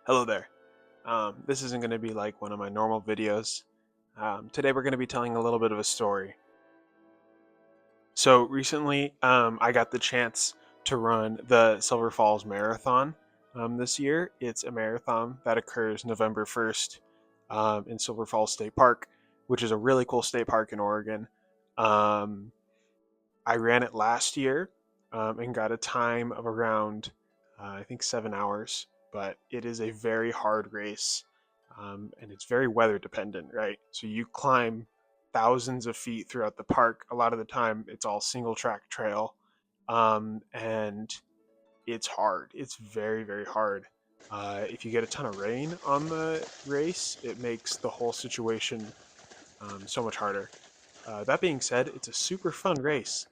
Hello there. This isn't going to be like one of my normal videos. Today we're going to be telling a little bit of a story. So recently, I got the chance to run the Silver Falls Marathon this year. It's a marathon that occurs November 1st in Silver Falls State Park, which is a really cool state park in Oregon. Um, I ran it last year and got a time of around, I think, 7 hours. But it is a very hard race, and it's very weather dependent, right? So you climb thousands of feet throughout the park. A lot of the time, it's all single track trail, and it's hard. It's very, very hard. If you get a ton of rain on the race, it makes the whole situation so much harder. That being said, it's a super fun race.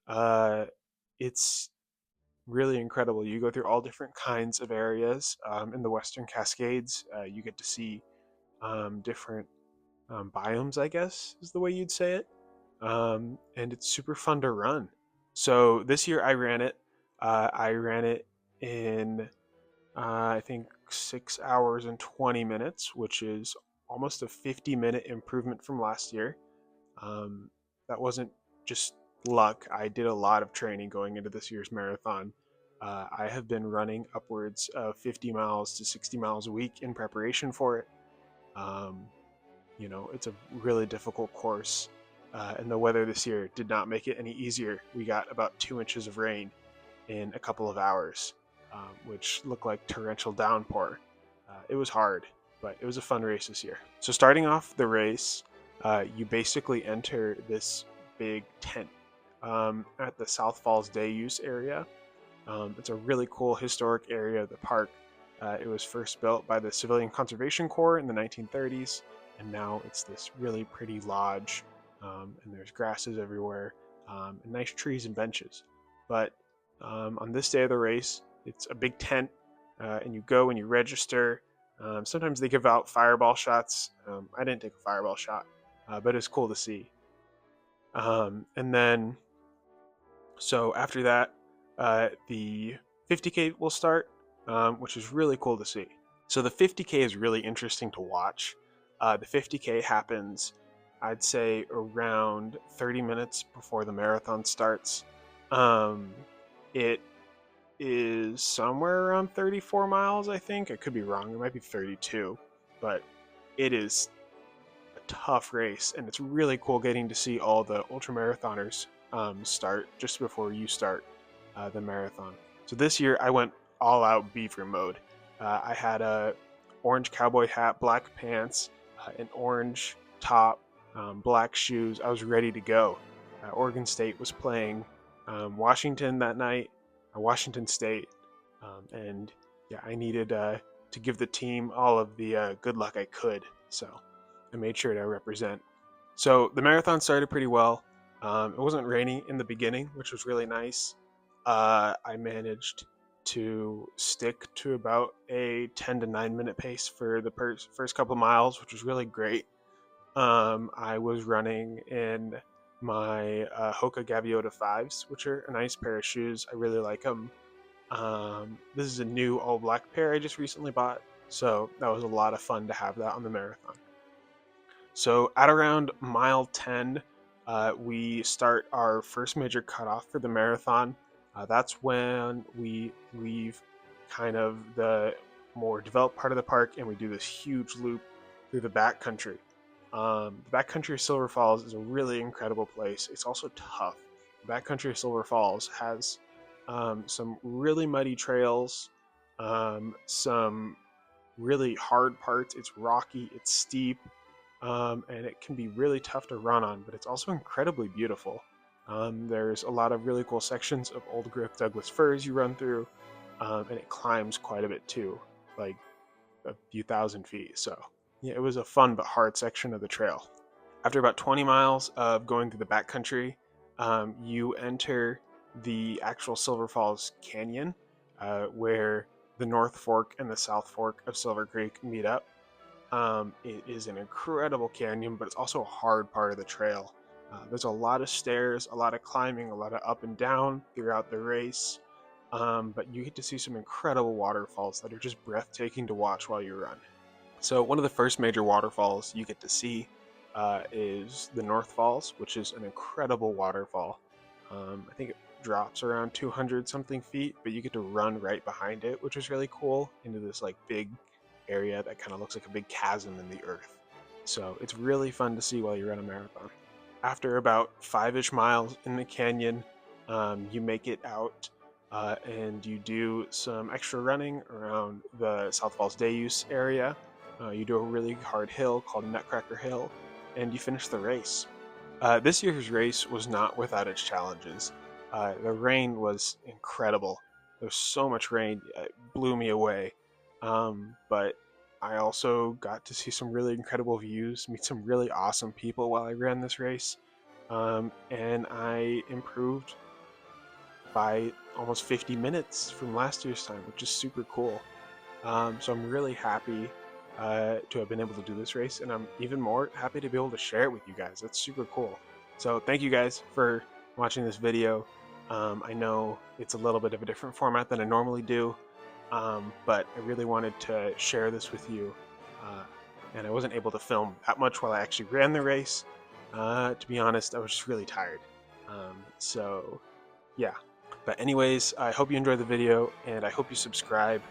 Uh, it's really incredible. You go through all different kinds of areas in the Western Cascades. You get to see different biomes, I guess is the way you'd say it. And it's super fun to run. So this year I ran it. I ran it in, I think, 6 hours and 20 minutes, which is almost a 50-minute improvement from last year. That wasn't just luck. I did a lot of training going into this year's marathon. I have been running upwards of 50 miles to 60 miles a week in preparation for it. Um, it's a really difficult course, and the weather this year did not make it any easier. We got about 2 inches of rain in a couple of hours, which looked like torrential downpour. It was hard, but it was a fun race this year. So starting off the race, you basically enter this big tent at the South Falls Day Use area. It's a really cool historic area of the park. It was first built by the Civilian Conservation Corps in the 1930s, and now it's this really pretty lodge, and there's grasses everywhere, and nice trees and benches. But on this day of the race, it's a big tent, and you go and you register. Sometimes they give out fireball shots. I didn't take a fireball shot, but it's cool to see. And then, so after that, the 50K will start, which is really cool to see. So the 50K is really interesting to watch. The 50K happens, I'd say, around 30 minutes before the marathon starts. Um, it is somewhere around 34 miles, I think. I could be wrong. It might be 32, but it is a tough race, and it's really cool getting to see all the ultramarathoners start just before you start the marathon. So this year I went all out beaver mode. I had a orange cowboy hat, black pants, an orange top, black shoes. I was ready to go. Oregon State was playing Washington that night, Washington State, and yeah, I needed to give the team all of the good luck I could. So I made sure to represent. So the marathon started pretty well. It wasn't raining in the beginning, which was really nice. I managed to stick to about a 10 to 9 minute pace for the first couple of miles, which was really great. I was running in my Hoka Gaviota 5s, which are a nice pair of shoes. I really like them. This is a new all black pair I just recently bought, so that was a lot of fun to have that on the marathon. So at around mile 10, we start our first major cutoff for the marathon. That's when we leave kind of the more developed part of the park and we do this huge loop through the backcountry. The backcountry of Silver Falls is a really incredible place. It's also tough. The backcountry of Silver Falls has some really muddy trails, some really hard parts. It's rocky, it's steep, and it can be really tough to run on, but it's also incredibly beautiful. There's a lot of really cool sections of old growth Douglas firs you run through, and it climbs quite a bit too, like a few thousand feet. So yeah, it was a fun but hard section of the trail. After about 20 miles of going through the backcountry, you enter the actual Silver Falls Canyon, where the North Fork and the South Fork of Silver Creek meet up. It is an incredible canyon, but it's also a hard part of the trail. There's a lot of stairs, a lot of climbing, a lot of up and down throughout the race. but you get to see some incredible waterfalls that are just breathtaking to watch while you run. So one of the first major waterfalls you get to see is the North Falls, which is an incredible waterfall. I think it drops around 200 something feet, but you get to run right behind it, which is really cool, into this like big area that kind of looks like a big chasm in the earth. So it's really fun to see while you run a marathon. After about 5-ish miles in the canyon, you make it out and you do some extra running around the South Falls Day Use area. You do a really hard hill called Nutcracker Hill, and you finish the race. This year's race was not without its challenges. The rain was incredible. There was so much rain, it blew me away. But I also got to see some really incredible views, meet some really awesome people while I ran this race, and I improved by almost 50 minutes from last year's time, which is super cool. So I'm really happy to have been able to do this race, and I'm even more happy to be able to share it with you guys. That's super cool. So thank you guys for watching this video. I know it's a little bit of a different format than I normally do, but I really wanted to share this with you. And I wasn't able to film that much while I actually ran the race. To be honest, I was just really tired. So yeah. But anyways, I hope you enjoyed the video, and I hope you subscribe.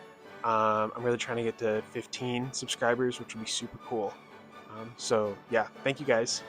I'm really trying to get to 15 subscribers, which would be super cool. So yeah, thank you guys.